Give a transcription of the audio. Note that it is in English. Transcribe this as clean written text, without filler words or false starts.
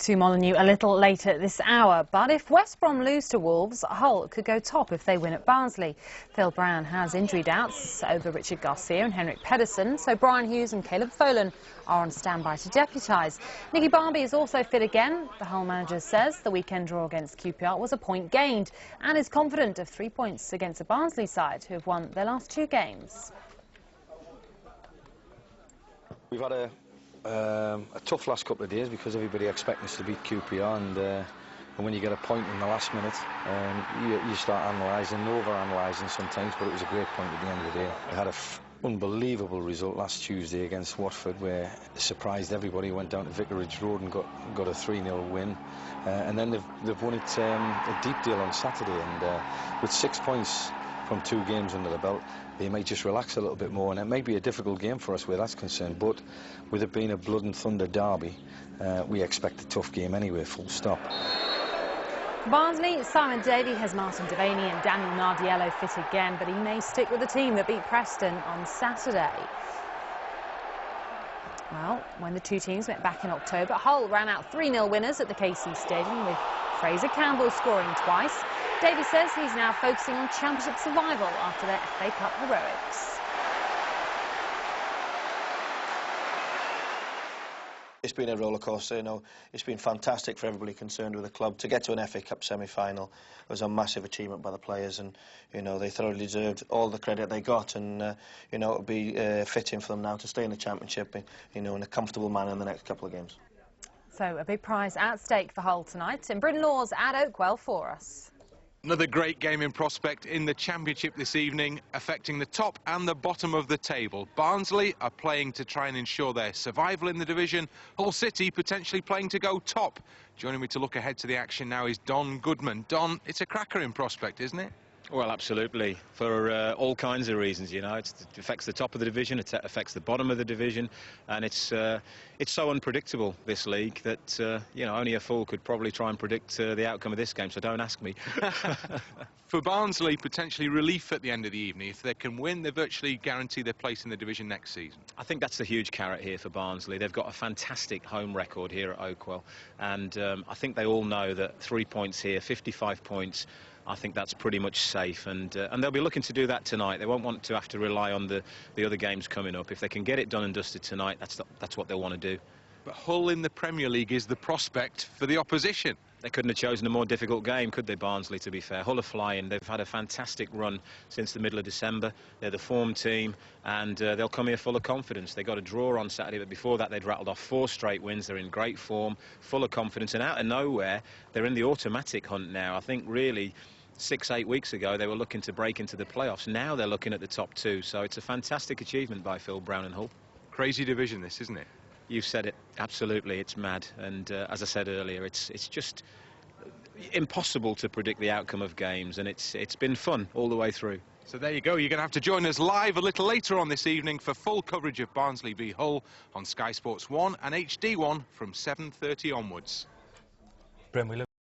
To Molyneux a little later this hour, but if West Brom lose to Wolves, Hull could go top if they win at Barnsley. Phil Brown has injury doubts over Richard Garcia and Henrik Pedersen, so Brian Hughes and Caleb Folan are on standby to deputise. Nicky Barbie is also fit again. The Hull manager says the weekend draw against QPR was a point gained and is confident of 3 points against the Barnsley side, who have won their last 2 games. We've had a tough last couple of days because everybody expects us to beat QPR, and when you get a point in the last minute, you start analysing, over-analysing sometimes, but it was a great point at the end of the day. We had an unbelievable result last Tuesday against Watford where it surprised everybody. Went down to Vicarage Road and got a 3-0 win, and then they've won it a deep deal on Saturday, and with 6 points from 2 games under the belt, they might just relax a little bit more, and it may be a difficult game for us where that's concerned, but with it being a blood and thunder derby, we expect a tough game anyway, full stop. Barnsley, Simon Davey has Martin Devaney and Daniel Nardiello fit again, but he may stick with the team that beat Preston on Saturday. Well, when the 2 teams met back in October, Hull ran out 3-0 winners at the KC Stadium with Fraser Campbell scoring twice. Davey says he's now focusing on championship survival after their FA Cup heroics. It's been a roller coaster, you know. It's been fantastic for everybody concerned with the club. To get to an FA Cup semi-final was a massive achievement by the players, and you know they thoroughly deserved all the credit they got. And you know, it'll be fitting for them now to stay in the Championship, you know, in a comfortable manner in the next couple of games. So a big prize at stake for Hull tonight, and Bryn Law's at Oakwell for us. Another great game in prospect in the Championship this evening, affecting the top and the bottom of the table. Barnsley are playing to try and ensure their survival in the division. Hull City potentially playing to go top. Joining me to look ahead to the action now is Don Goodman. Don, it's a cracker in prospect, isn't it? Well, absolutely, for all kinds of reasons. You know, it affects the top of the division, it affects the bottom of the division, and it's so unpredictable, this league, that you know, only a fool could probably try and predict the outcome of this game, so don't ask me. For Barnsley, potentially relief at the end of the evening. If they can win, they virtually guarantee their place in the division next season. I think that's the huge carrot here for Barnsley. They've got a fantastic home record here at Oakwell, and I think they all know that 3 points here, 55 points, I think that's pretty much safe, and they'll be looking to do that tonight. They won't want to have to rely on the other games coming up. If they can get it done and dusted tonight, that's what they'll want to do. But Hull in the Premier League is the prospect for the opposition. They couldn't have chosen a more difficult game, could they, Barnsley, to be fair? Hull are flying. They've had a fantastic run since the middle of December. They're the form team, and they'll come here full of confidence. They got a draw on Saturday, but before that they'd rattled off 4 straight wins. They're in great form, full of confidence, and out of nowhere, they're in the automatic hunt now. I think really 6-8 weeks ago they were looking to break into the playoffs. Now they're looking at the top 2, so it's a fantastic achievement by Phil Brown and Hull. Crazy division this, isn't it? You've said it, absolutely, it's mad, and as I said earlier, it's just impossible to predict the outcome of games, and it's been fun all the way through. So there you go, you're going to have to join us live a little later on this evening for full coverage of Barnsley v Hull on Sky Sports 1 and HD1 from 7:30 onwards.